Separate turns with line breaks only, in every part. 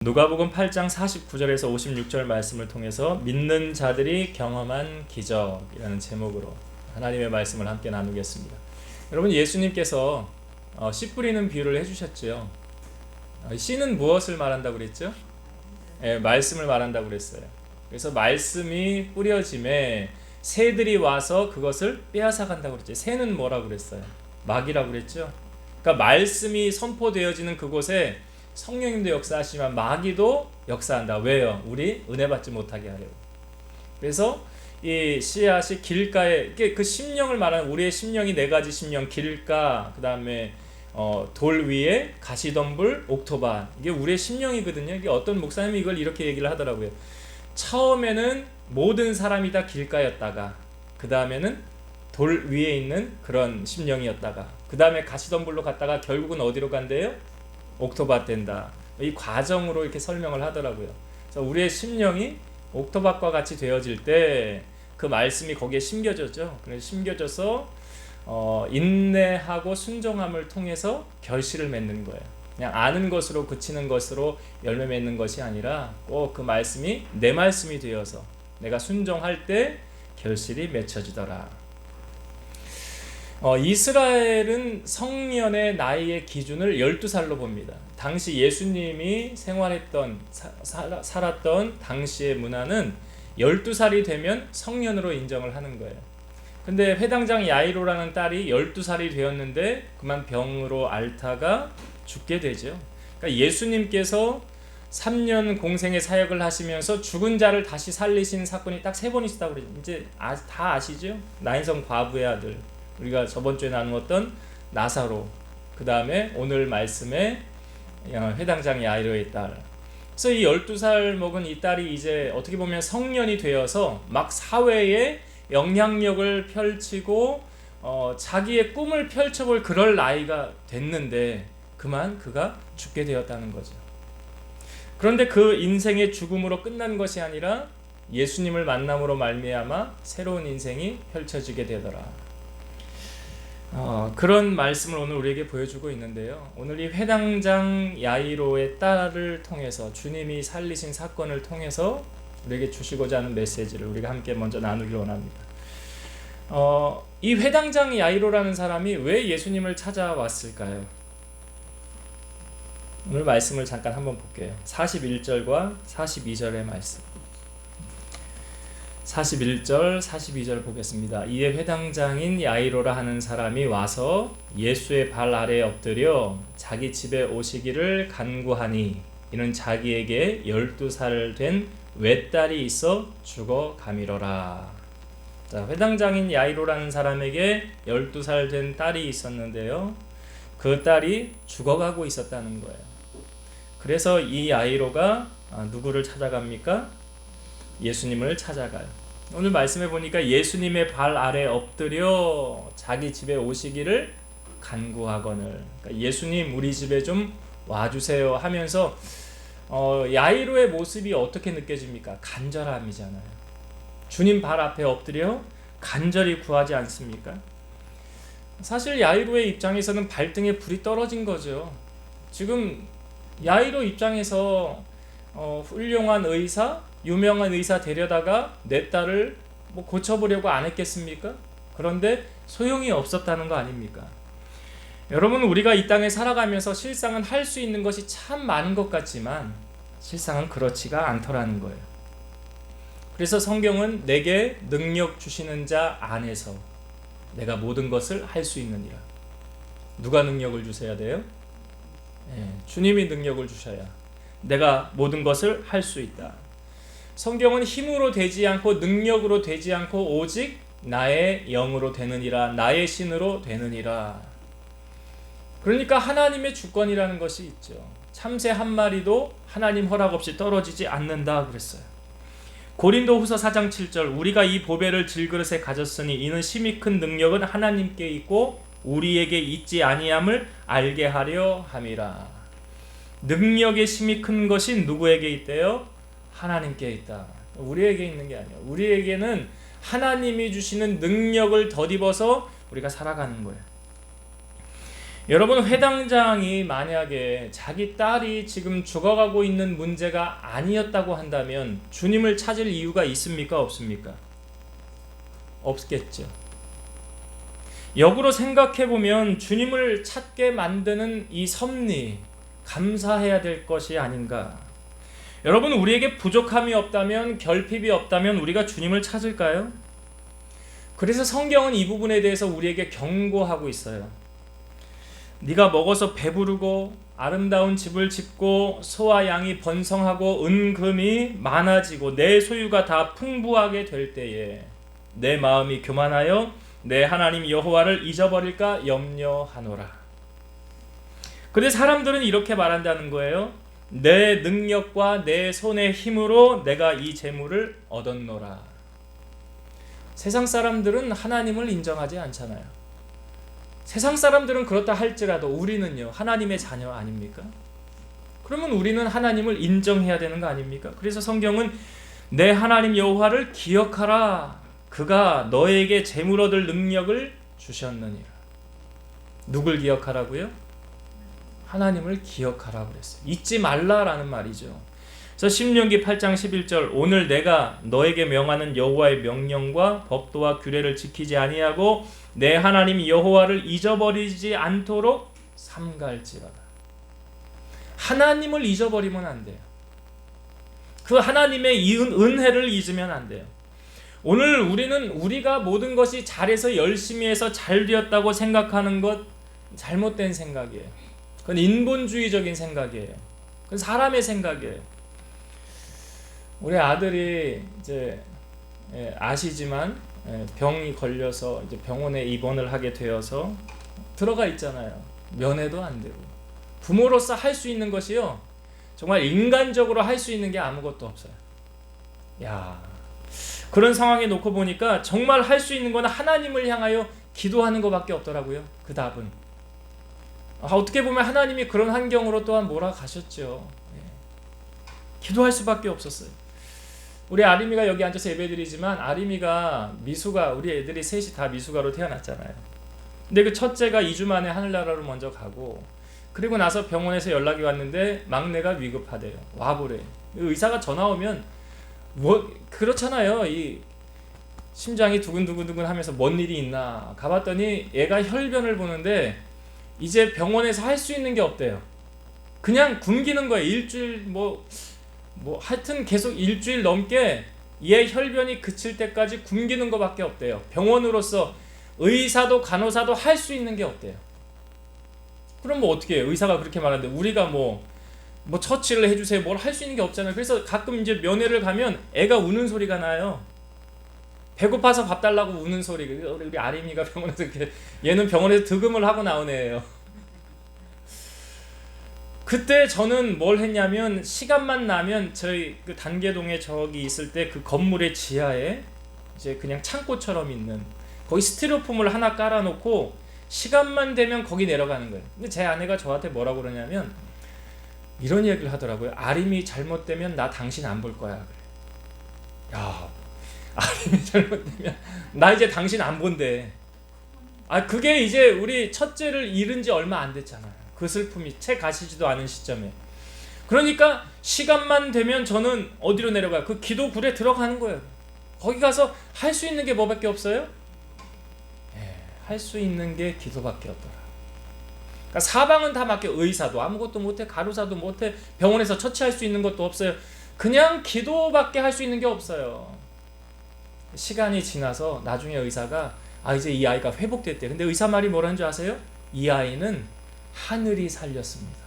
누가복음 8장 49절에서 56절 말씀을 통해서 믿는 자들이 경험한 기적이라는 제목으로 하나님의 말씀을 함께 나누겠습니다. 여러분, 예수님께서 씨 뿌리는 비유를 해주셨죠. 씨는 무엇을 말한다고 그랬죠? 말씀을 말한다고 그랬어요. 그래서 말씀이 뿌려짐에 새들이 와서 그것을 빼앗아 간다고 그랬죠. 새는 뭐라고 그랬어요? 마귀라고 그랬죠. 그러니까 말씀이 선포되어지는 그곳에 성령님도 역사하시지만 마귀도 역사한다. 왜요? 우리 은혜 받지 못하게 하려고. 그래서 이 씨앗이 길가에, 그 심령을 말하는, 우리의 심령이 네 가지 심령, 길가, 그 다음에 돌 위에 가시덤불, 옥토밭, 이게 우리의 심령이거든요. 이게 어떤 목사님이 이걸 이렇게 얘기를 하더라고요. 처음에는 모든 사람이 다 길가였다가, 그 다음에는 돌 위에 있는 그런 심령이었다가, 그 다음에 가시덤불로 갔다가 결국은 어디로 간대요? 옥토밭 된다. 이 과정으로 이렇게 설명을 하더라고요. 그래서 우리의 심령이 옥토밭과 같이 되어질 때 그 말씀이 거기에 심겨졌죠. 그래서 심겨져서 인내하고 순종함을 통해서 결실을 맺는 거예요. 그냥 아는 것으로 그치는 것으로 열매 맺는 것이 아니라 꼭 그 말씀이 내 말씀이 되어서 내가 순종할 때 결실이 맺혀지더라. 이스라엘은 성년의 나이의 기준을 12살로 봅니다. 당시 예수님이 생활했던 살았던 당시의 문화는 12살이 되면 성년으로 인정을 하는 거예요. 근데 회당장 야이로라는 딸이 12살이 되었는데 그만 병으로 аль다가 죽게 되죠. 그러니까 예수님께서 3년 공생의 사역을 하시면서 죽은 자를 다시 살리신 사건이 딱 3번 있었다고 그러죠. 이제 다 아시죠? 나인성 과부의 아들, 우리가 저번 주에 나누었던 나사로, 그 다음에 오늘 말씀에 회당장 야이로의 딸. 그래서 이 12살 먹은 이 딸이 이제 어떻게 보면 성년이 되어서 막 사회에 영향력을 펼치고 자기의 꿈을 펼쳐볼 그럴 나이가 됐는데 그만 그가 죽게 되었다는 거죠. 그런데 그 인생의 죽음으로 끝난 것이 아니라 예수님을 만남으로 말미암아 새로운 인생이 펼쳐지게 되더라. 그런 말씀을 오늘 우리에게 보여주고 있는데요. 오늘 이 회당장 야이로의 딸을 통해서 주님이 살리신 사건을 통해서 우리에게 주시고자 하는 메시지를 우리가 함께 먼저 나누길 원합니다. 이 회당장 야이로라는 사람이 왜 예수님을 찾아왔을까요? 오늘 말씀을 잠깐 한번 볼게요. 41절과 42절의 말씀. 41절, 42절 보겠습니다. 이에 회당장인 야이로라 하는 사람이 와서 예수의 발 아래에 엎드려 자기 집에 오시기를 간구하니 이는 자기에게 12살 된 외딸이 있어 죽어가미러라. 자, 회당장인 야이로라는 사람에게 12살 된 딸이 있었는데요. 그 딸이 죽어가고 있었다는 거예요. 그래서 이 야이로가 누구를 찾아갑니까? 예수님을 찾아가요. 오늘 말씀해 보니까 예수님의 발 아래 엎드려 자기 집에 오시기를 간구하거늘, 그러니까 예수님 우리 집에 좀 와주세요 하면서 야이로의 모습이 어떻게 느껴집니까? 간절함이잖아요. 주님 발 앞에 엎드려 간절히 구하지 않습니까? 사실 야이로의 입장에서는 발등에 불이 떨어진 거죠. 지금 야이로 입장에서 훌륭한 의사, 유명한 의사 데려다가 내 딸을 고쳐보려고 안 했겠습니까? 그런데 소용이 없었다는 거 아닙니까? 여러분, 우리가 이 땅에 살아가면서 실상은 할 수 있는 것이 참 많은 것 같지만 실상은 그렇지가 않더라는 거예요. 그래서 성경은 내게 능력 주시는 자 안에서 내가 모든 것을 할 수 있느니라. 누가 능력을 주셔야 돼요? 주님이 능력을 주셔야 내가 모든 것을 할 수 있다. 성경은 힘으로 되지 않고 능력으로 되지 않고 오직 나의 영으로 되느니라, 나의 신으로 되느니라. 그러니까 하나님의 주권이라는 것이 있죠. 참새 한 마리도 하나님 허락 없이 떨어지지 않는다 그랬어요. 고린도후서 4장 7절, 우리가 이 보배를 질그릇에 가졌으니 이는 심히 큰 능력은 하나님께 있고 우리에게 있지 아니함을 알게 하려 함이라. 능력의 심히 큰 것이 누구에게 있대요? 하나님께 있다. 우리에게 있는 게 아니에요. 우리에게는 하나님이 주시는 능력을 덧입어서 우리가 살아가는 거예요. 여러분, 회당장이 만약에 자기 딸이 지금 죽어가고 있는 문제가 아니었다고 한다면 주님을 찾을 이유가 있습니까? 없습니까? 없겠죠. 역으로 생각해보면 주님을 찾게 만드는 이 섭리, 감사해야 될 것이 아닌가. 여러분, 우리에게 부족함이 없다면, 결핍이 없다면 우리가 주님을 찾을까요? 그래서 성경은 이 부분에 대해서 우리에게 경고하고 있어요. 네가 먹어서 배부르고 아름다운 집을 짓고 소와 양이 번성하고 은금이 많아지고 내 소유가 다 풍부하게 될 때에 내 마음이 교만하여 내 하나님 여호와를 잊어버릴까 염려하노라. 근데 사람들은 이렇게 말한다는 거예요. 내 능력과 내 손의 힘으로 내가 이 재물을 얻었노라. 세상 사람들은 하나님을 인정하지 않잖아요. 세상 사람들은 그렇다 할지라도 우리는요, 하나님의 자녀 아닙니까? 그러면 우리는 하나님을 인정해야 되는 거 아닙니까? 그래서 성경은 내 하나님 여호와를 기억하라. 그가 너에게 재물 얻을 능력을 주셨느니라. 누굴 기억하라고요? 하나님을 기억하라고 그랬어요. 잊지 말라라는 말이죠. 그래서 신명기 8장 11절 오늘 내가 너에게 명하는 여호와의 명령과 법도와 규례를 지키지 아니하고 내 하나님 여호와를 잊어버리지 않도록 삼갈지어다. 하나님을 잊어버리면 안 돼요. 그 하나님의 은혜를 잊으면 안 돼요. 오늘 우리는 우리가 모든 것이 잘해서 열심히 해서 잘 되었다고 생각하는 것 잘못된 생각이에요. 그건 인본주의적인 생각이에요. 그건 사람의 생각이에요. 우리 아들이 이제 아시지만 병이 걸려서 이제 병원에 입원을 하게 되어서 들어가 있잖아요. 면회도 안 되고. 부모로서 할 수 있는 것이요, 정말 인간적으로 할 수 있는 게 아무것도 없어요. 야, 그런 상황에 놓고 보니까 정말 할 수 있는 건 하나님을 향하여 기도하는 것밖에 없더라고요. 그 답은. 어떻게 보면 하나님이 그런 환경으로 또한 몰아가셨죠. 기도할 수밖에 없었어요. 우리 아림이가 여기 앉아서 예배드리지만 아림이가 미수가, 우리 애들이 셋이 다 미수가로 태어났잖아요. 근데 그 첫째가 2주 만에 하늘나라로 먼저 가고, 그리고 나서 병원에서 연락이 왔는데 막내가 위급하대요. 와보래. 의사가 전화 오면 뭐 그렇잖아요. 이 심장이 두근두근 하면서 뭔 일이 있나 가봤더니 얘가 혈변을 보는데 이제 병원에서 할 수 있는 게 없대요. 그냥 굶기는 거예요. 일주일 뭐 하여튼 계속 일주일 넘게 얘 혈변이 그칠 때까지 굶기는 것밖에 없대요. 병원으로서 의사도 간호사도 할 수 있는 게 없대요. 그럼 뭐 어떻게 해요? 의사가 그렇게 말하는데 우리가 뭐 처치를 해주세요. 뭘 할 수 있는 게 없잖아요. 그래서 가끔 이제 면회를 가면 애가 우는 소리가 나요. 배고파서 밥 달라고 우는 소리. 우리 아림이가 병원에서 이렇게, 얘는 병원에서 득음을 하고 나온 애예요. 그때 저는 뭘 했냐면, 시간만 나면 저희 그 단계동에 저기 있을 때 그 건물의 지하에 이제 그냥 창고처럼 있는 거기 스티로폼을 하나 깔아놓고 시간만 되면 거기 내려가는 거예요. 근데 제 아내가 저한테 뭐라고 그러냐면 이런 얘기를 하더라고요. 아림이 잘못되면 나 당신 안 볼 거야. 그래. 야, 아림이 잘못되면 나 이제 당신 안 본대. 그게 이제 우리 첫째를 잃은 지 얼마 안 됐잖아요. 그 슬픔이 채 가시지도 않은 시점에. 그러니까 시간만 되면 저는 어디로 내려가요? 그 기도굴에 들어가는 거예요. 거기 가서 할 수 있는 게 뭐밖에 없어요? 할 수 있는 게 기도밖에 없더라. 그러니까 사방은 다 맡겨. 의사도 아무것도 못해, 간호사도 못해, 병원에서 처치할 수 있는 것도 없어요. 그냥 기도밖에 할 수 있는 게 없어요. 시간이 지나서 나중에 의사가 이제 이 아이가 회복됐대. 근데 의사 말이 뭐라는 줄 아세요? 이 아이는 하늘이 살렸습니다.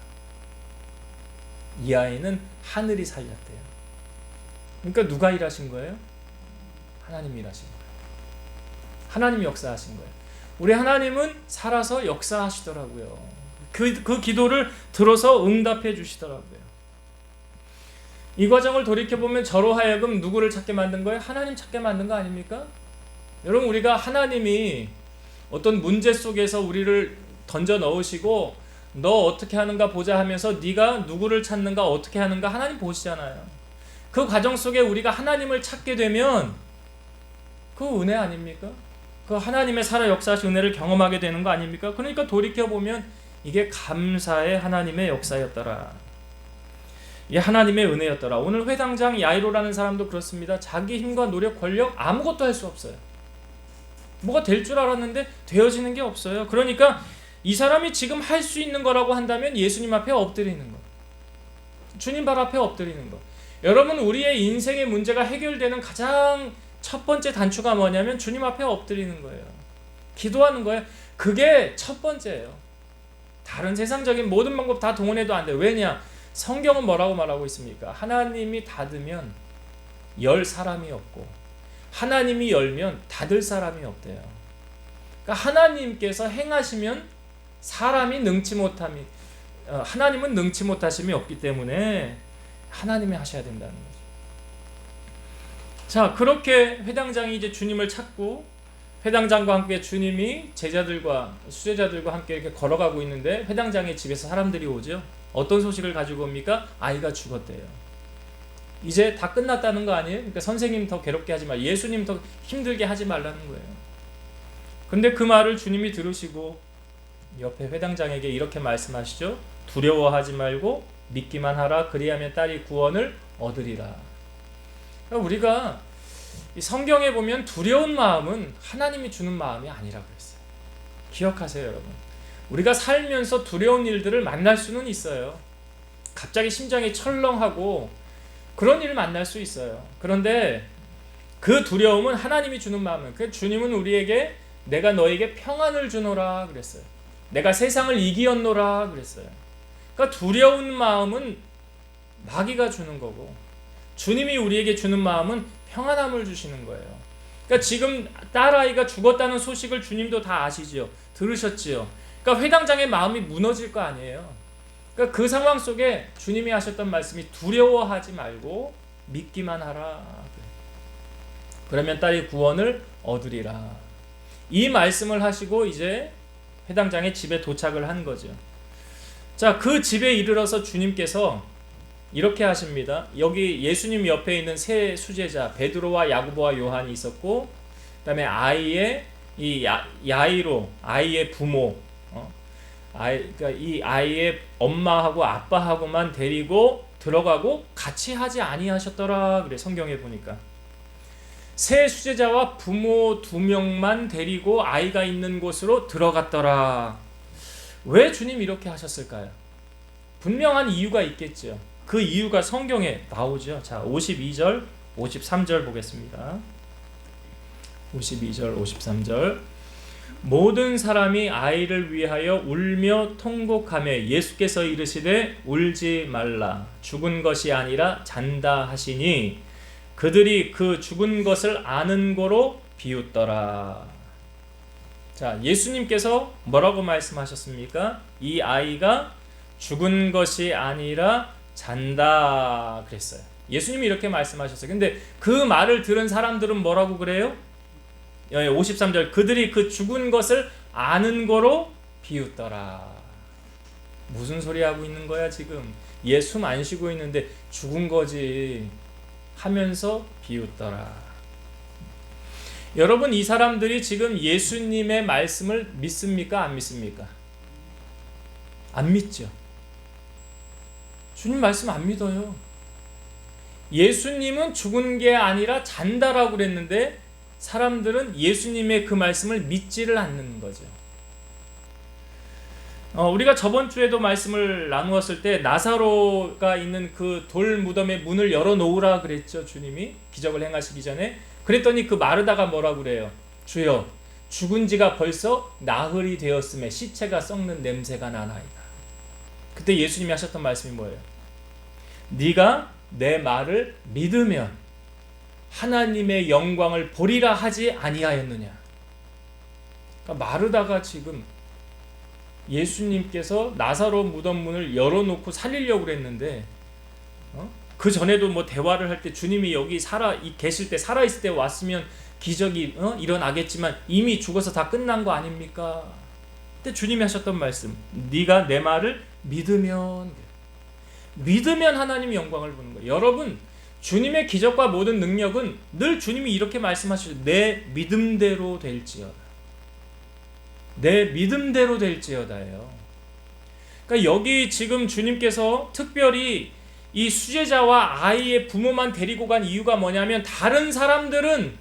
이 아이는 하늘이 살렸대요. 그러니까 누가 일하신 거예요? 하나님이 일하신 거예요. 하나님이 역사하신 거예요. 우리 하나님은 살아서 역사하시더라고요. 그 기도를 들어서 응답해 주시더라고요. 이 과정을 돌이켜보면 저로 하여금 누구를 찾게 만든 거예요? 하나님 찾게 만든 거 아닙니까? 여러분, 우리가 하나님이 어떤 문제 속에서 우리를 던져 넣으시고 너 어떻게 하는가 보자 하면서 네가 누구를 찾는가 어떻게 하는가 하나님 보시잖아요. 그 과정 속에 우리가 하나님을 찾게 되면 그 은혜 아닙니까? 그 하나님의 살아 역사하신 은혜를 경험하게 되는 거 아닙니까? 그러니까 돌이켜보면 이게 감사의 하나님의 역사였더라. 이게 하나님의 은혜였더라. 오늘 회당장 야이로라는 사람도 그렇습니다. 자기 힘과 노력, 권력 아무것도 할 수 없어요. 뭐가 될 줄 알았는데 되어지는 게 없어요. 그러니까 이 사람이 지금 할 수 있는 거라고 한다면 예수님 앞에 엎드리는 거, 주님 발 앞에 엎드리는 거. 여러분, 우리의 인생의 문제가 해결되는 가장 첫 번째 단추가 뭐냐면 주님 앞에 엎드리는 거예요. 기도하는 거예요. 그게 첫 번째예요. 다른 세상적인 모든 방법 다 동원해도 안 돼요. 왜냐? 성경은 뭐라고 말하고 있습니까? 하나님이 닫으면 열 사람이 없고 하나님이 열면 닫을 사람이 없대요. 그러니까 하나님께서 행하시면 사람이 능치 못함이, 하나님은 능치 못하심이 없기 때문에 하나님이 하셔야 된다는 거죠. 자, 그렇게 회당장이 이제 주님을 찾고 회당장과 함께 주님이 제자들과 수제자들과 함께 이렇게 걸어가고 있는데 회당장의 집에서 사람들이 오죠. 어떤 소식을 가지고 옵니까? 아이가 죽었대요. 이제 다 끝났다는 거 아니에요? 그러니까 선생님 더 괴롭게 하지 마, 예수님 더 힘들게 하지 말라는 거예요. 근데 그 말을 주님이 들으시고 옆에 회당장에게 이렇게 말씀하시죠. 두려워하지 말고 믿기만 하라. 그리하면 딸이 구원을 얻으리라. 그러니까 우리가 이 성경에 보면 두려운 마음은 하나님이 주는 마음이 아니라고 했어요. 기억하세요, 여러분. 우리가 살면서 두려운 일들을 만날 수는 있어요. 갑자기 심장이 철렁하고 그런 일을 만날 수 있어요. 그런데 그 두려움은 하나님이 주는 마음은, 그 주님은 우리에게 내가 너에게 평안을 주노라 그랬어요. 내가 세상을 이기었노라 그랬어요. 그러니까 두려운 마음은 마귀가 주는 거고 주님이 우리에게 주는 마음은 평안함을 주시는 거예요. 그러니까 지금 딸아이가 죽었다는 소식을 주님도 다 아시지요. 들으셨지요. 그러니까 회당장의 마음이 무너질 거 아니에요. 그러니까 그 상황 속에 주님이 하셨던 말씀이 두려워하지 말고 믿기만 하라. 그러면 딸이 구원을 얻으리라. 이 말씀을 하시고 이제 회당장의 집에 도착을 한 거죠. 자, 그 집에 이르러서 주님께서 이렇게 하십니다. 여기 예수님 옆에 있는 세 수제자 베드로와 야고보와 요한이 있었고, 그다음에 아이의 이 야이로, 아이의 부모, 그러니까 이 아이의 엄마하고 아빠하고만 데리고 들어가고 같이 하지 아니하셨더라 그래. 성경에 보니까 세 수제자와 부모 2명만 데리고 아이가 있는 곳으로 들어갔더라. 왜 주님 이렇게 하셨을까요? 분명한 이유가 있겠죠. 그 이유가 성경에 나오죠. 자, 52절, 53절 보겠습니다. 52절, 53절. 모든 사람이 아이를 위하여 울며 통곡하며 예수께서 이르시되 울지 말라. 죽은 것이 아니라 잔다 하시니 그들이 그 죽은 것을 아는 고로 비웃더라. 자, 예수님께서 뭐라고 말씀하셨습니까? 이 아이가 죽은 것이 아니라 잔다 그랬어요. 예수님이 이렇게 말씀하셨어요. 근데 그 말을 들은 사람들은 뭐라고 그래요? 53절. 그들이 그 죽은 것을 아는 거로 비웃더라. 무슨 소리 하고 있는 거야 지금? 얘 숨 안 쉬고 있는데 죽은 거지 하면서 비웃더라. 여러분, 이 사람들이 지금 예수님의 말씀을 믿습니까? 안 믿습니까? 안 믿죠. 주님 말씀 안 믿어요. 예수님은 죽은 게 아니라 잔다라고 그랬는데 사람들은 예수님의 그 말씀을 믿지를 않는 거죠. 우리가 저번 주에도 말씀을 나누었을 때 나사로가 있는 그 돌 무덤의 문을 열어놓으라 그랬죠. 주님이 기적을 행하시기 전에. 그랬더니 그 마르다가 뭐라고 그래요? 주여, 죽은 지가 벌써 나흘이 되었음에 시체가 썩는 냄새가 나나이다. 그때 예수님이 하셨던 말씀이 뭐예요? 네가 내 말을 믿으면 하나님의 영광을 보리라 하지 아니하였느냐. 그러니까 마르다가 지금 예수님께서 나사로 무덤 문을 열어놓고 살리려고 그랬는데 그 전에도 뭐 대화를 할 때 주님이 여기 계실 때 살아있을 때 왔으면 기적이 일어나겠지만 이미 죽어서 다 끝난 거 아닙니까? 그때 주님이 하셨던 말씀, 네가 내 말을 믿으면 하나님이 영광을 보는 거예요. 여러분, 주님의 기적과 모든 능력은 늘 주님이 이렇게 말씀하시죠. 내 믿음대로 될지어다. 내 믿음대로 될지어다예요. 그러니까 여기 지금 주님께서 특별히 이 수제자와 아이의 부모만 데리고 간 이유가 뭐냐면 다른 사람들은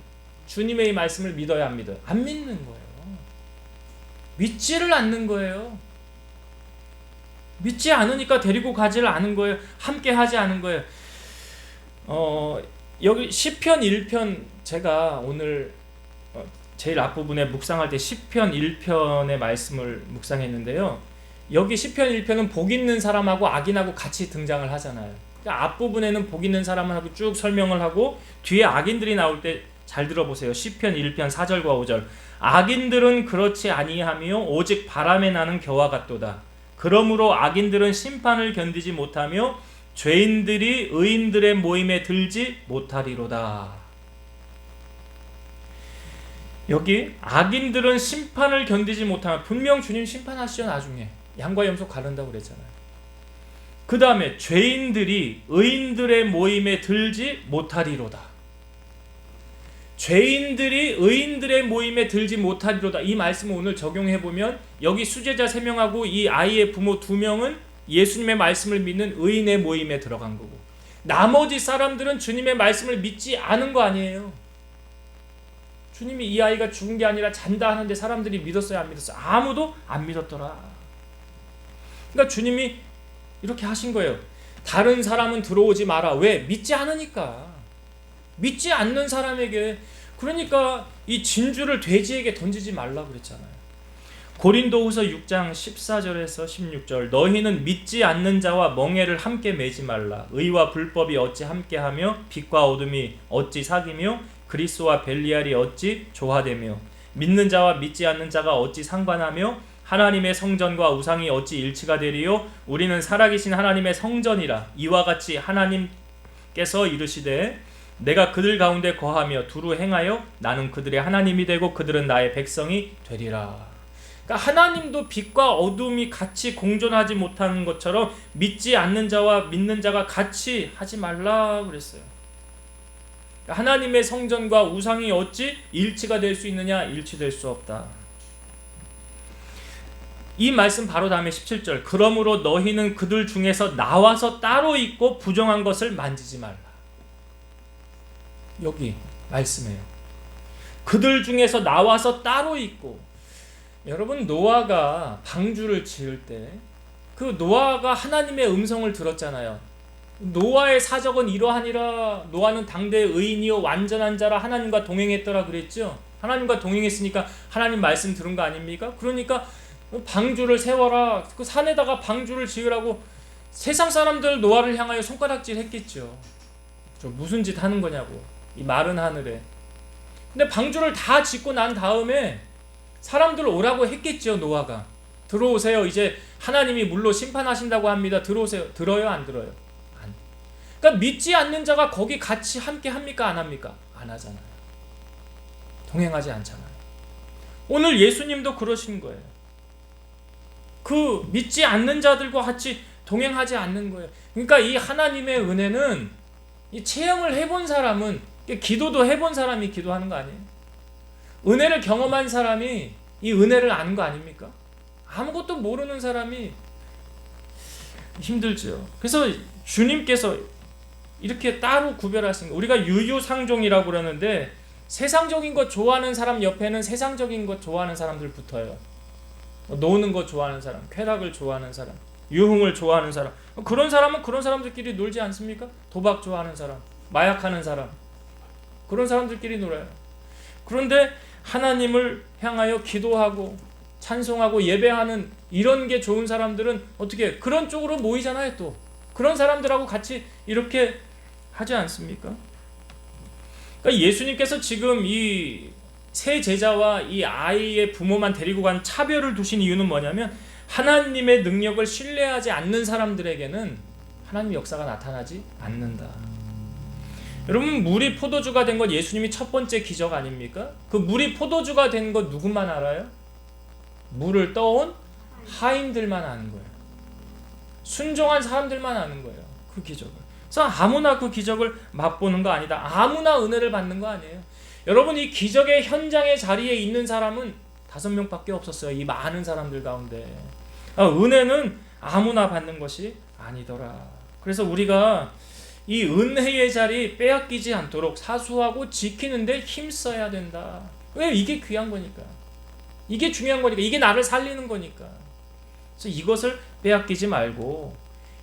주님의 이 말씀을 믿어야 합니다. 안 믿는 거예요. 믿지를 않는 거예요. 믿지 않으니까 데리고 가지를 않은 거예요. 함께 하지 않은 거예요. 여기 시편 1편 제가 오늘 제일 앞부분에 묵상할 때 시편 1편의 말씀을 묵상했는데요. 여기 시편 1편은 복 있는 사람하고 악인하고 같이 등장을 하잖아요. 그러니까 앞부분에는 복 있는 사람하고 쭉 설명을 하고 뒤에 악인들이 나올 때 잘 들어보세요. 시편 1편 4절과 5절. 악인들은 그렇지 아니하며 오직 바람에 나는 겨와 같도다. 그러므로 악인들은 심판을 견디지 못하며 죄인들이 의인들의 모임에 들지 못하리로다. 여기 악인들은 심판을 견디지 못하면 분명 주님 심판하시죠. 나중에 양과 염소 가른다고 그랬잖아요. 그 다음에 죄인들이 의인들의 모임에 들지 못하리로다. 죄인들이 의인들의 모임에 들지 못하리로다. 이 말씀을 오늘 적용해보면 여기 수제자 3명하고 이 아이의 부모 2명은 예수님의 말씀을 믿는 의인의 모임에 들어간 거고, 나머지 사람들은 주님의 말씀을 믿지 않은 거 아니에요. 주님이 이 아이가 죽은 게 아니라 잔다 하는데 사람들이 믿었어요, 안 믿었어요? 아무도 안 믿었더라. 그러니까 주님이 이렇게 하신 거예요. 다른 사람은 들어오지 마라. 왜? 믿지 않으니까. 믿지 않는 사람에게, 그러니까 이 진주를 돼지에게 던지지 말라 그랬잖아요. 고린도후서 6장 14절에서 16절. 너희는 믿지 않는 자와 멍에를 함께 매지 말라. 의와 불법이 어찌 함께하며 빛과 어둠이 어찌 사귀며 그리스도와 벨리알이 어찌 조화되며 믿는 자와 믿지 않는 자가 어찌 상관하며 하나님의 성전과 우상이 어찌 일치가 되리요. 우리는 살아계신 하나님의 성전이라. 이와 같이 하나님께서 이르시되 내가 그들 가운데 거하며 두루 행하여 나는 그들의 하나님이 되고 그들은 나의 백성이 되리라. 그러니까 하나님도 빛과 어둠이 같이 공존하지 못하는 것처럼 믿지 않는 자와 믿는 자가 같이 하지 말라 그랬어요. 그러니까 하나님의 성전과 우상이 어찌 일치가 될 수 있느냐? 일치될 수 없다. 이 말씀 바로 다음에 17절. 그러므로 너희는 그들 중에서 나와서 따로 있고 부정한 것을 만지지 말라. 여기 말씀이에요. 그들 중에서 나와서 따로 있고. 여러분, 노아가 방주를 지을 때 그 노아가 하나님의 음성을 들었잖아요. 노아의 사적은 이러하니라. 노아는 당대의 의인이요 완전한 자라 하나님과 동행했더라 그랬죠. 하나님과 동행했으니까 하나님 말씀 들은 거 아닙니까? 그러니까 방주를 세워라. 그 산에다가 방주를 지으라고 세상 사람들 노아를 향하여 손가락질 했겠죠. 저 무슨 짓 하는 거냐고, 이 마른 하늘에. 근데 방주를 다 짓고 난 다음에 사람들 오라고 했겠죠. 노아가 들어오세요. 이제 하나님이 물로 심판하신다고 합니다. 들어오세요. 들어요? 안 들어요? 안. 그러니까 믿지 않는 자가 거기 같이 함께 합니까? 안 합니까? 안 하잖아요. 동행하지 않잖아요. 오늘 예수님도 그러신 거예요. 그 믿지 않는 자들과 같이 동행하지 않는 거예요. 그러니까 이 하나님의 은혜는 이 체험을 해본 사람은, 기도도 해본 사람이 기도하는 거 아니에요? 은혜를 경험한 사람이 이 은혜를 아는 거 아닙니까? 아무것도 모르는 사람이 힘들죠. 그래서 주님께서 이렇게 따로 구별하신 거. 우리가 유유상종이라고 그러는데 세상적인 것 좋아하는 사람 옆에는 세상적인 것 좋아하는 사람들 붙어요. 노는 거 좋아하는 사람, 쾌락을 좋아하는 사람, 유흥을 좋아하는 사람. 그런 사람은 그런 사람들끼리 놀지 않습니까? 도박 좋아하는 사람, 마약하는 사람, 그런 사람들끼리 놀아요. 그런데 하나님을 향하여 기도하고 찬송하고 예배하는 이런 게 좋은 사람들은 어떻게 그런 쪽으로 모이잖아요. 또 그런 사람들하고 같이 이렇게 하지 않습니까? 그러니까 예수님께서 지금 이 세 제자와 이 아이의 부모만 데리고 간 차별을 두신 이유는 뭐냐면 하나님의 능력을 신뢰하지 않는 사람들에게는 하나님의 역사가 나타나지 않는다. 여러분, 물이 포도주가 된 건 예수님이 첫 번째 기적 아닙니까? 그 물이 포도주가 된 건 누구만 알아요? 물을 떠온 하인들만 아는 거예요. 순종한 사람들만 아는 거예요. 그 기적을. 그래서 아무나 그 기적을 맛보는 거 아니다. 아무나 은혜를 받는 거 아니에요. 여러분, 이 기적의 현장의 자리에 있는 사람은 5명밖에 없었어요. 이 많은 사람들 가운데. 은혜는 아무나 받는 것이 아니더라. 그래서 우리가 이 은혜의 자리 빼앗기지 않도록 사수하고 지키는데 힘써야 된다. 왜? 이게 귀한 거니까. 이게 중요한 거니까. 이게 나를 살리는 거니까. 그래서 이것을 빼앗기지 말고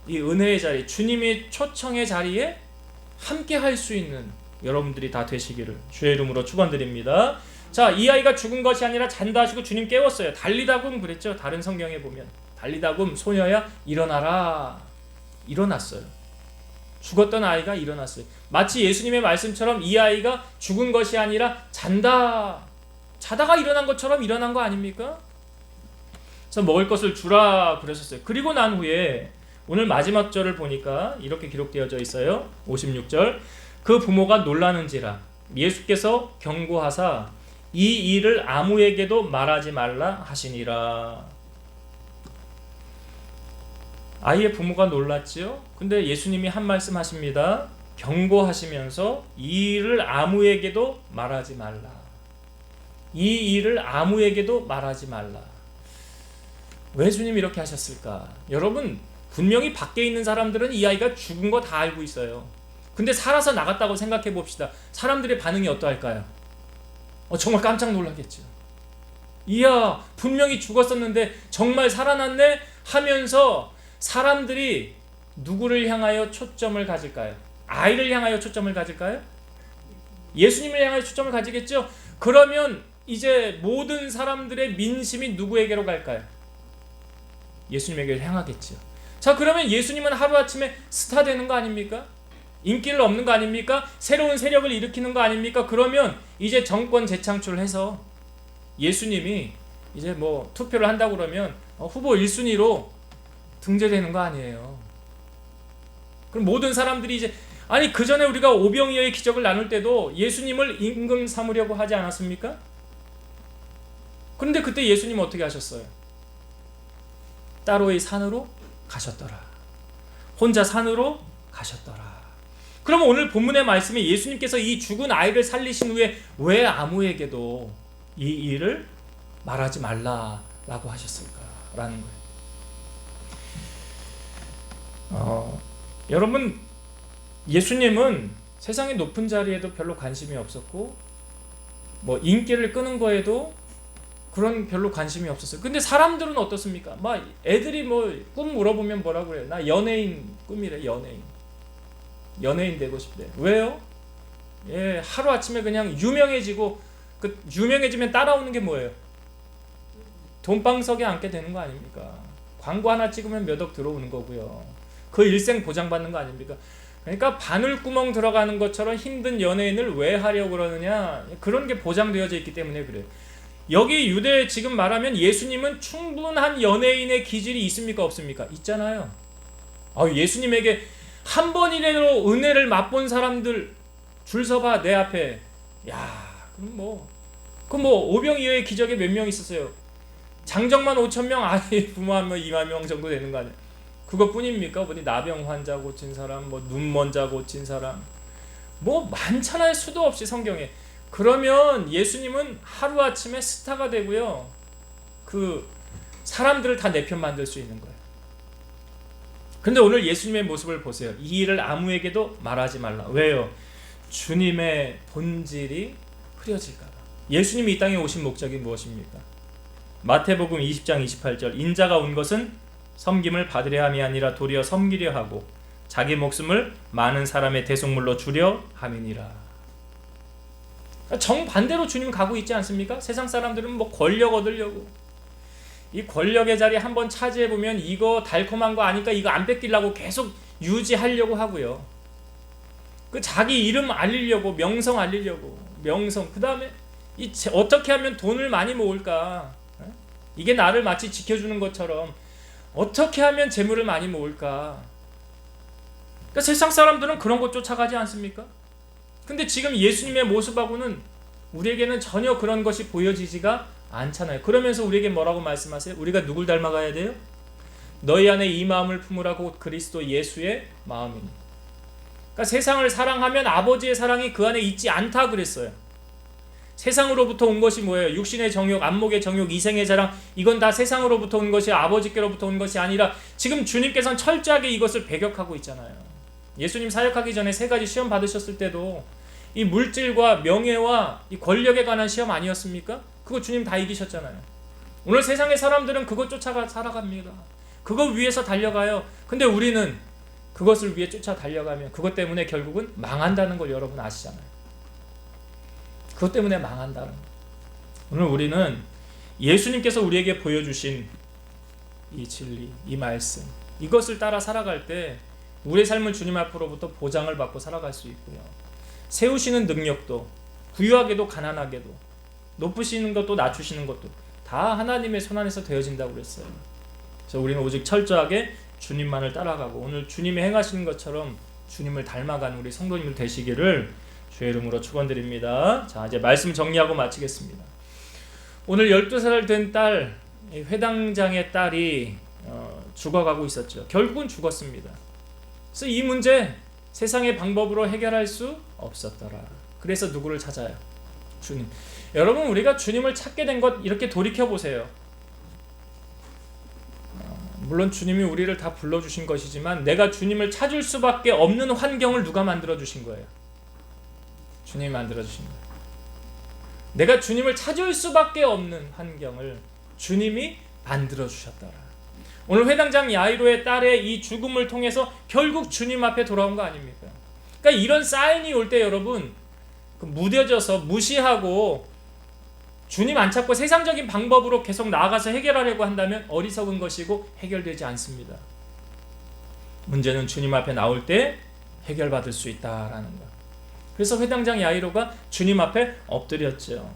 이 은혜의 자리, 주님의 초청의 자리에 함께 할 수 있는 여러분들이 다 되시기를 주의 이름으로 축원드립니다. 자, 이 아이가 죽은 것이 아니라 잔다 하시고 주님 깨웠어요. 달리다금 그랬죠. 다른 성경에 보면 달리다금 소녀야 일어나라. 일어났어요. 죽었던 아이가 일어났어요. 마치 예수님의 말씀처럼 이 아이가 죽은 것이 아니라 잔다, 자다가 일어난 것처럼 일어난 거 아닙니까? 그래서 먹을 것을 주라 그러셨어요. 그리고 난 후에 오늘 마지막 절을 보니까 이렇게 기록되어져 있어요. 56절. 그 부모가 놀라는지라 예수께서 경고하사 이 일을 아무에게도 말하지 말라 하시니라. 아이의 부모가 놀랐지요. 근데 예수님이 한 말씀 하십니다. 경고하시면서 이 일을 아무에게도 말하지 말라. 이 일을 아무에게도 말하지 말라. 왜 주님이 이렇게 하셨을까? 여러분, 분명히 밖에 있는 사람들은 이 아이가 죽은 거 다 알고 있어요. 근데 살아서 나갔다고 생각해 봅시다. 사람들의 반응이 어떠할까요? 정말 깜짝 놀라겠죠. 이야, 분명히 죽었었는데 정말 살아났네 하면서 사람들이 누구를 향하여 초점을 가질까요? 아이를 향하여 초점을 가질까요? 예수님을 향하여 초점을 가지겠죠? 그러면 이제 모든 사람들의 민심이 누구에게로 갈까요? 예수님에게 향하겠죠. 자, 그러면 예수님은 하루아침에 스타 되는 거 아닙니까? 인기를 얻는 거 아닙니까? 새로운 세력을 일으키는 거 아닙니까? 그러면 이제 정권 재창출을 해서 예수님이 이제 뭐 투표를 한다고 그러면 후보 1순위로 등재되는 거 아니에요. 그럼 모든 사람들이 이제 아니 그 전에 우리가 오병이어의 기적을 나눌 때도 예수님을 임금 삼으려고 하지 않았습니까? 그런데 그때 예수님은 어떻게 하셨어요? 따로의 산으로 가셨더라. 혼자 산으로 가셨더라. 그러면 오늘 본문의 말씀에 예수님께서 이 죽은 아이를 살리신 후에 왜 아무에게도 이 일을 말하지 말라라고 하셨을까라는 거예요. 여러분, 예수님은 세상의 높은 자리에도 별로 관심이 없었고 뭐 인기를 끄는 거에도 그런 별로 관심이 없었어요. 근데 사람들은 어떻습니까? 막 애들이 뭐 꿈 물어보면 뭐라고 그래요? 나 연예인 꿈이래. 연예인 되고 싶대. 왜요? 예, 하루 아침에 그냥 유명해지고 그 유명해지면 따라오는 게 뭐예요? 돈방석에 앉게 되는 거 아닙니까? 광고 하나 찍으면 몇 억 들어오는 거고요. 그 일생 보장받는 거 아닙니까? 그러니까 바늘구멍 들어가는 것처럼 힘든 연예인을 왜 하려고 그러느냐? 그런 게 보장되어져 있기 때문에 그래요. 여기 유대 지금 말하면 예수님은 충분한 연예인의 기질이 있습니까? 없습니까? 있잖아요. 예수님에게 한 번이라도 은혜를 맛본 사람들 줄 서봐 내 앞에. 야, 그럼 오병이어의 기적에 몇 명 있었어요? 장정만 5,000명, 아니 부모 한 명 2만 명 정도 되는 거 아니에요? 그것뿐입니까? 어디 나병 환자 고친 사람, 뭐 눈먼자 고친 사람, 뭐 많잖아요. 수도 없이 성경에. 그러면 예수님은 하루아침에 스타가 되고요. 그 사람들을 다 내 편 만들 수 있는 거예요. 근데 오늘 예수님의 모습을 보세요. 이 일을 아무에게도 말하지 말라. 왜요? 주님의 본질이 흐려질까 봐. 예수님이 이 땅에 오신 목적이 무엇입니까? 마태복음 20장 28절. 인자가 온 것은 섬김을 받으려 함이 아니라 도리어 섬기려 하고 자기 목숨을 많은 사람의 대속물로 주려 함이니라. 정반대로 주님 가고 있지 않습니까? 세상 사람들은 뭐 권력 얻으려고, 이 권력의 자리 한번 차지해보면 이거 달콤한 거 아니까 이거 안 뺏기려고 계속 유지하려고 하고요. 그 자기 이름 알리려고, 명성 알리려고, 명성. 그 다음에 어떻게 하면 돈을 많이 모을까? 이게 나를 마치 지켜주는 것처럼 어떻게 하면 재물을 많이 모을까? 그러니까 세상 사람들은 그런 것 쫓아가지 않습니까? 근데 지금 예수님의 모습하고는 우리에게는 전혀 그런 것이 보여지지가 않잖아요. 그러면서 우리에게 뭐라고 말씀하세요? 우리가 누굴 닮아가야 돼요? 너희 안에 이 마음을 품으라 곧 그리스도 예수의 마음이니. 그러니까 세상을 사랑하면 아버지의 사랑이 그 안에 있지 않다 그랬어요. 세상으로부터 온 것이 뭐예요? 육신의 정욕, 안목의 정욕, 이생의 자랑, 이건 다 세상으로부터 온 것이 아버지께로부터 온 것이 아니라 지금 주님께서는 철저하게 이것을 배격하고 있잖아요. 예수님 사역하기 전에 3가지 시험 받으셨을 때도 이 물질과 명예와 이 권력에 관한 시험 아니었습니까? 그거 주님 다 이기셨잖아요. 오늘 세상의 사람들은 그것 쫓아가 살아갑니다. 그거 위해서 달려가요. 근데 우리는 그것을 위해 쫓아 달려가면 그것 때문에 결국은 망한다는 걸 여러분 아시잖아요. 그것 때문에 망한다는 거. 오늘 우리는 예수님께서 우리에게 보여주신 이 진리, 이 말씀, 이것을 따라 살아갈 때 우리의 삶은 주님 앞으로부터 보장을 받고 살아갈 수 있고요. 세우시는 능력도, 부유하게도 가난하게도, 높으시는 것도 낮추시는 것도 다 하나님의 손 안에서 되어진다고 그랬어요. 그래서 우리는 오직 철저하게 주님만을 따라가고 오늘 주님이 행하시는 것처럼 주님을 닮아가는 우리 성도님들 되시기를 주의 이름으로 축원드립니다. 자, 이제 말씀 정리하고 마치겠습니다. 오늘 12살 된 딸, 회당장의 딸이 죽어가고 있었죠. 결국은 죽었습니다. 그래서 이 문제 세상의 방법으로 해결할 수 없었더라. 그래서 누구를 찾아요? 주님. 여러분, 우리가 주님을 찾게 된 것 이렇게 돌이켜보세요. 물론 주님이 우리를 다 불러주신 것이지만 내가 주님을 찾을 수밖에 없는 환경을 누가 만들어주신 거예요? 주님이 만들어주신 거예요. 내가 주님을 찾을 수밖에 없는 환경을 주님이 만들어주셨더라. 오늘 회당장 야이로의 딸의 이 죽음을 통해서 결국 주님 앞에 돌아온 거 아닙니까? 그러니까 이런 사인이 올 때 여러분 무뎌져서 무시하고 주님 안 찾고 세상적인 방법으로 계속 나아가서 해결하려고 한다면 어리석은 것이고 해결되지 않습니다. 문제는 주님 앞에 나올 때 해결받을 수 있다라는 것. 그래서 회당장 야이로가 주님 앞에 엎드렸죠.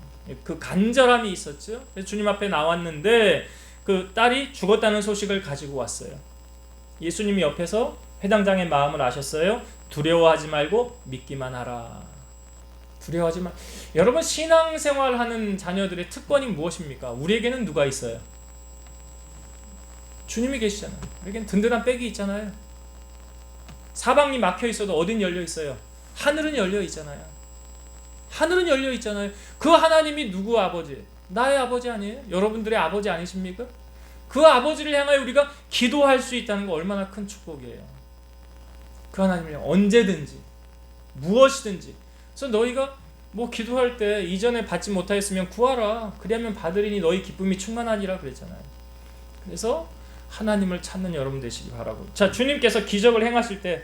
그 간절함이 있었죠. 그래서 주님 앞에 나왔는데 그 딸이 죽었다는 소식을 가지고 왔어요. 예수님이 옆에서 회당장의 마음을 아셨어요. 두려워하지 말고 믿기만 하라. 두려워하지 마. 여러분, 신앙생활하는 자녀들의 특권이 무엇입니까? 우리에게는 누가 있어요? 주님이 계시잖아요. 우리에게는 든든한 백이 있잖아요. 사방이 막혀 있어도 어딘 열려 있어요? 하늘은 열려 있잖아요. 하늘은 열려 있잖아요. 그 하나님이 누구 아버지? 나의 아버지 아니에요? 여러분들의 아버지 아니십니까? 그 아버지를 향하여 우리가 기도할 수 있다는 거 얼마나 큰 축복이에요. 그 하나님을 언제든지 무엇이든지. 그래서 너희가 뭐 기도할 때 이전에 받지 못하였으면 구하라. 그리하면 받으리니 너희 기쁨이 충만하니라 그랬잖아요. 그래서 하나님을 찾는 여러분 되시기 바라고. 자, 주님께서 기적을 행하실 때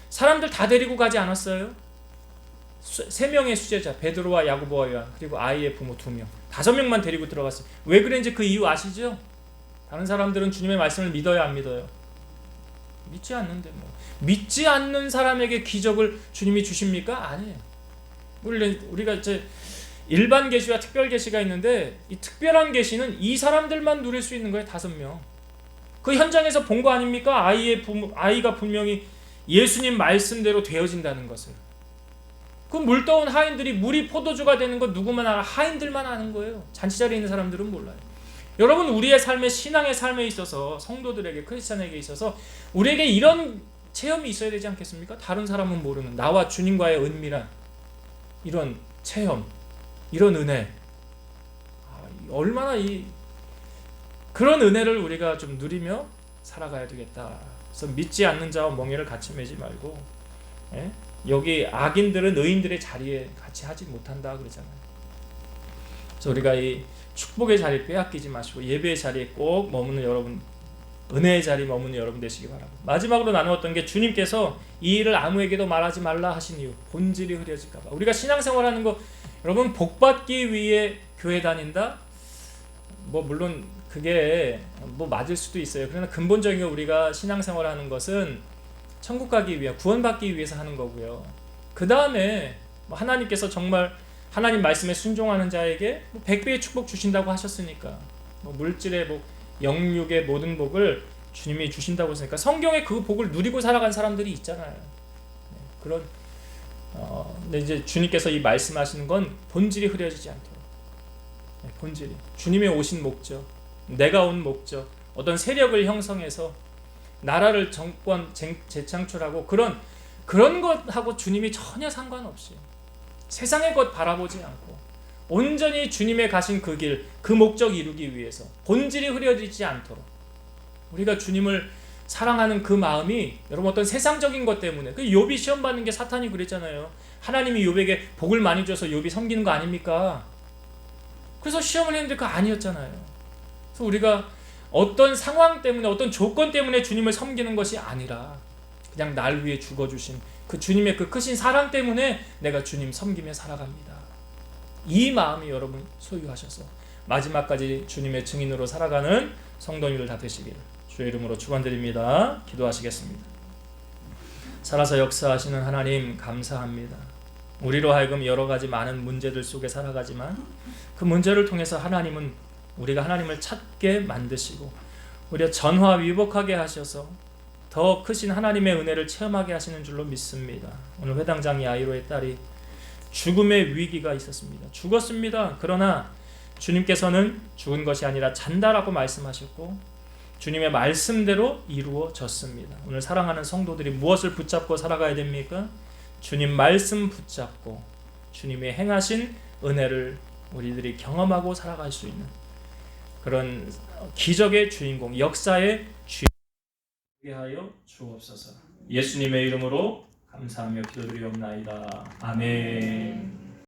사람들 다 데리고 가지 않았어요? 3명의 수제자, 베드로와 야고보와 요한, 그리고 아이의 부모 2명, 5명만 데리고 들어갔어요. 왜 그랬는지 그 이유 아시죠? 다른 사람들은 주님의 말씀을 믿어요, 안 믿어요? 믿지 않는데 뭐. 믿지 않는 사람에게 기적을 주님이 주십니까? 아니에요. 우리가 이제 일반 계시와 특별 계시가 있는데 이 특별한 계시는 이 사람들만 누릴 수 있는 거예요. 5명. 그 현장에서 본 거 아닙니까? 아이가 분명히 예수님 말씀대로 되어진다는 것을. 그 물 떠온 하인들이 물이 포도주가 되는 것 누구만 알아? 하인들만 아는 거예요. 잔치자리에 있는 사람들은 몰라요. 여러분, 우리의 삶에, 신앙의 삶에 있어서, 성도들에게, 크리스찬에게 있어서 우리에게 이런 체험이 있어야 되지 않겠습니까? 다른 사람은 모르는 나와 주님과의 은밀한 이런 체험, 이런 은혜. 얼마나 그런 은혜를 우리가 좀 누리며 살아가야 되겠다. 그래서 믿지 않는 자와 멍에를 같이 매지 말고, 여기 악인들은 의인들의 자리에 같이 하지 못한다 그러잖아요. 그래서 우리가 이 축복의 자리 빼앗기지 마시고 예배의 자리에 꼭 머무는 여러분, 은혜의 자리에 머무는 여러분 되시기 바랍니다. 마지막으로 나누었던 게 주님께서 이 일을 아무에게도 말하지 말라 하신 이유, 본질이 흐려질까 봐. 우리가 신앙생활하는 거 여러분 복받기 위해 교회 다닌다? 뭐 물론 그게 뭐 맞을 수도 있어요. 그러나 근본적인 우리가 신앙생활하는 것은 천국 가기 위해, 구원받기 위해서 하는 거고요. 그 다음에 하나님께서 정말 하나님 말씀에 순종하는 자에게 100배의 축복 주신다고 하셨으니까, 물질의 복, 영육의 모든 복을 주님이 주신다고 했으니까 성경에 그 복을 누리고 살아간 사람들이 있잖아요. 그런 근데 이제 주님께서 이 말씀하시는 건 본질이 흐려지지 않도록, 본질이 주님의 오신 목적, 내가 온 목적, 어떤 세력을 형성해서 나라를 정권 재창출하고 그런 것하고 주님이 전혀 상관없이 세상의 것 바라보지 않고 온전히 주님의 가신 그 길, 그 목적 이루기 위해서 본질이 흐려지지 않도록 우리가 주님을 사랑하는 그 마음이 여러분 어떤 세상적인 것 때문에 그 욥이 시험 받는 게 사탄이 그랬잖아요. 하나님이 욥에게 복을 많이 줘서 욥이 섬기는 거 아닙니까? 그래서 시험을 했는데 그거 아니었잖아요. 그래서 우리가 어떤 상황 때문에 어떤 조건 때문에 주님을 섬기는 것이 아니라 그냥 날 위해 죽어주신 그 주님의 그 크신 사랑 때문에 내가 주님 섬기며 살아갑니다. 이 마음이 여러분 소유하셔서 마지막까지 주님의 증인으로 살아가는 성도님들 다 되시기를 주의 이름으로 축원드립니다. 기도하시겠습니다. 살아서 역사하시는 하나님 감사합니다. 우리로 하여금 여러 가지 많은 문제들 속에 살아가지만 그 문제를 통해서 하나님은 우리가 하나님을 찾게 만드시고 우리가 전화위복하게 하셔서 더 크신 하나님의 은혜를 체험하게 하시는 줄로 믿습니다. 오늘 회당장 야이로의 딸이 죽음의 위기가 있었습니다. 죽었습니다. 그러나 주님께서는 죽은 것이 아니라 잔다라고 말씀하셨고 주님의 말씀대로 이루어졌습니다. 오늘 사랑하는 성도들이 무엇을 붙잡고 살아가야 됩니까? 주님 말씀 붙잡고 주님의 행하신 은혜를 우리들이 경험하고 살아갈 수 있는 그런 기적의 주인공, 역사의 주인공이 되게 하여 주옵소서. 예수님의 이름으로 감사하며 기도드리옵나이다. 아멘.